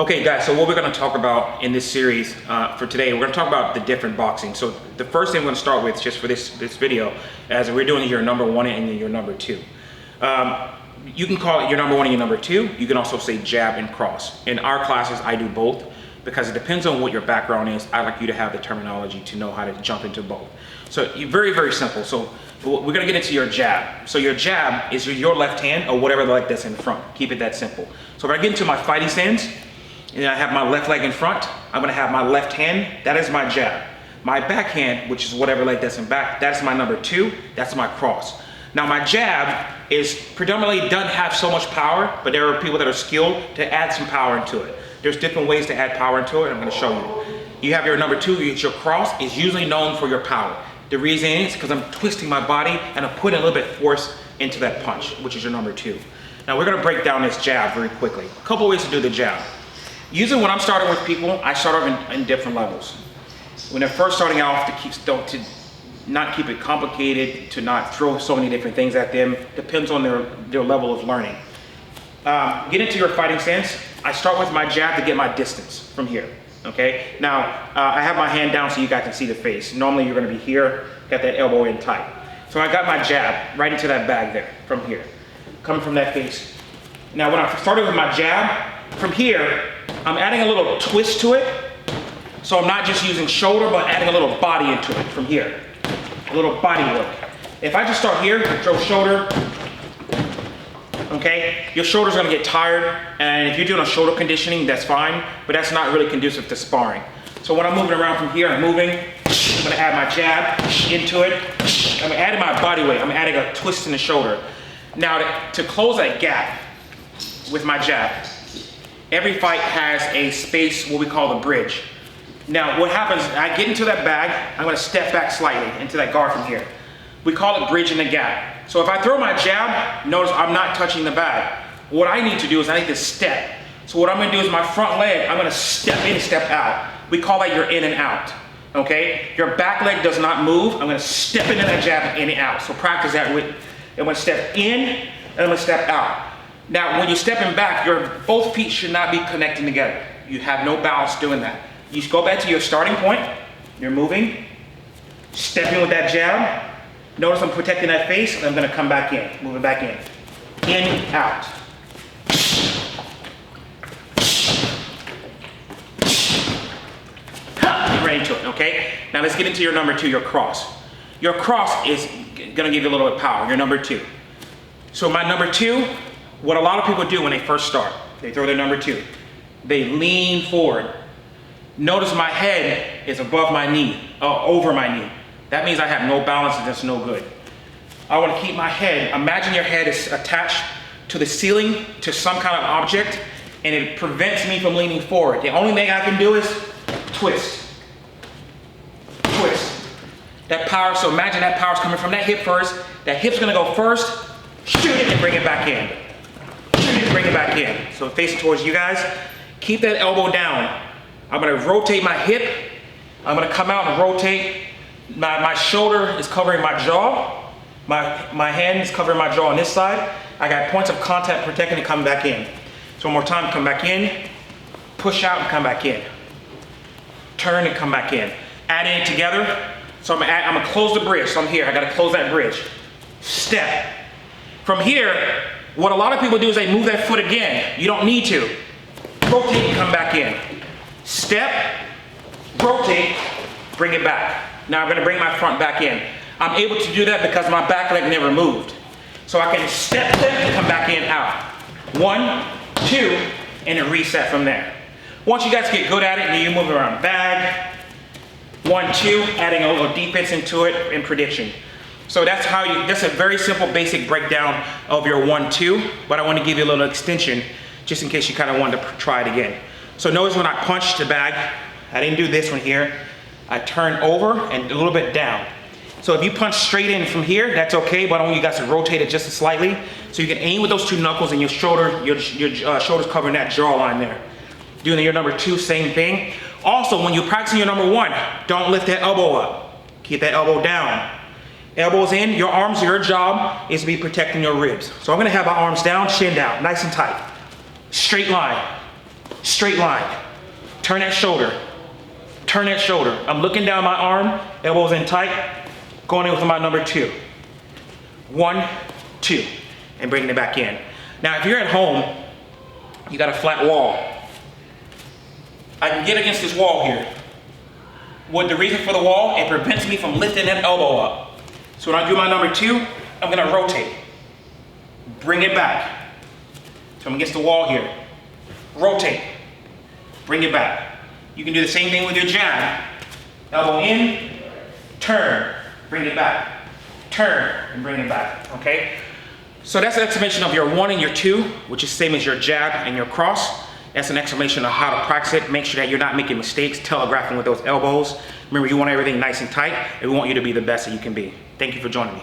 Okay guys, so what we're going to talk about in this series for today, we're going to talk about the different boxing. So the first thing we're going to start with, just for this video, as we're doing your number one and your number two. You can call it your number one and your number two. You can also say jab and cross. In our classes, I do both because it depends on what your background is. I like you to have the terminology to know how to jump into both. So very, very simple. So we're going to get into your jab. So your jab is your left hand or whatever leg that's in front. Keep it that simple. So if I get into my fighting stance, and I have my left leg in front, I'm gonna have my left hand, that is my jab. My backhand, which is whatever leg that's in back, that's my number two, that's my cross. Now my jab is predominantly doesn't have so much power, but there are people that are skilled to add some power into it. There's different ways to add power into it, I'm gonna show you. You have your number two, it's your cross, is usually known for your power. The reason is because I'm twisting my body and I'm putting a little bit of force into that punch, which is your number two. Now we're gonna break down this jab very quickly. A couple ways to do the jab. Usually when I'm starting with people, I start off in different levels. When they're first starting off, to not keep it complicated, to not throw so many different things at them, depends on their level of learning. Get into your fighting stance. I start with my jab to get my distance from here, okay? Now, I have my hand down so you guys can see the face. Normally you're gonna be here, got that elbow in tight. So I got my jab right into that bag there, from here, coming from that face. Now when I started with my jab, from here, I'm adding a little twist to it. So I'm not just using shoulder, but adding a little body into it from here. A little body work. If I just start here, throw shoulder, okay? Your shoulder's gonna get tired, and if you're doing a shoulder conditioning, that's fine, but that's not really conducive to sparring. So when I'm moving around from here, I'm moving, I'm gonna add my jab into it. I'm adding my body weight, I'm adding a twist in the shoulder. Now to close that gap with my jab, every fight has a space, what we call the bridge. Now what happens, I get into that bag, I'm gonna step back slightly into that guard from here. We call it bridging the gap. So if I throw my jab, notice I'm not touching the bag. What I need to do is I need to step. So what I'm gonna do is my front leg, I'm gonna step in, step out. We call that your in and out, okay? Your back leg does not move. I'm gonna step into that jab in and out. So practice that with, I'm gonna step in, and I'm gonna step out. Now, when you're stepping back, both feet should not be connecting together. You have no balance doing that. You go back to your starting point. You're moving, stepping with that jab. Notice I'm protecting that face, and I'm gonna come back in, moving back in, out. Right into it, okay? Now let's get into your number two, your cross. Your cross is gonna give you a little bit of power, your number two. So my number two, what a lot of people do when they first start, they throw their number two. They lean forward. Notice my head is above my knee, over my knee. That means I have no balance and that's no good. I want to keep my head, imagine your head is attached to the ceiling, to some kind of object, and it prevents me from leaning forward. The only thing I can do is twist. Twist. That power, so imagine that power's coming from that hip first. That hip's gonna go first, shoot it and bring it back in. Bring it back in. So face it towards you guys. Keep that elbow down. I'm gonna rotate my hip. I'm gonna come out and rotate. My shoulder is covering my jaw. My hand is covering my jaw on this side. I got points of contact protecting and coming back in. So one more time, come back in. Push out and come back in. Turn and come back in. Adding it together. So I'm gonna close the bridge. So I'm here, I gotta close that bridge. Step. From here, what a lot of people do is they move that foot again. You don't need to. Rotate and come back in. Step, rotate, bring it back. Now I'm gonna bring my front back in. I'm able to do that because my back leg never moved. So I can step and come back in, out. 1, 2, and then reset from there. Once you guys get good at it, you move around bag. 1, 2, adding a little defense into it in prediction. So that's that's a very simple basic breakdown of your 1, 2, but I want to give you a little extension just in case you kind of wanted to try it again. So notice when I punched the bag, I didn't do this one here. I turned over and a little bit down. So if you punch straight in from here, that's okay, but I want you guys to rotate it just slightly so you can aim with those two knuckles and your shoulders covering that jawline there. Doing your number two, same thing. Also, when you're practicing your number one, don't lift that elbow up. Keep that elbow down. Elbows in, your arms, your job is to be protecting your ribs. So I'm gonna have my arms down, chin down, nice and tight. Straight line. straight line. Turn that shoulder. Turn that shoulder. I'm looking down my arm, elbows in tight, going in with my number 2. 1, 2, and bringing it back in. Now, if you're at home, you got a flat wall. I can get against this wall here. What the reason for the wall, it prevents me from lifting that elbow up. So when I do my number 2, I'm gonna rotate. Bring it back. So I'm against the wall here. Rotate. Bring it back. You can do the same thing with your jab. Elbow in, turn, bring it back. Turn, and bring it back, okay? So that's an explanation of your 1 and your 2, which is same as your jab and your cross. That's an explanation of how to practice it. Make sure that you're not making mistakes, telegraphing with those elbows. Remember, you want everything nice and tight, and we want you to be the best that you can be. Thank you for joining me.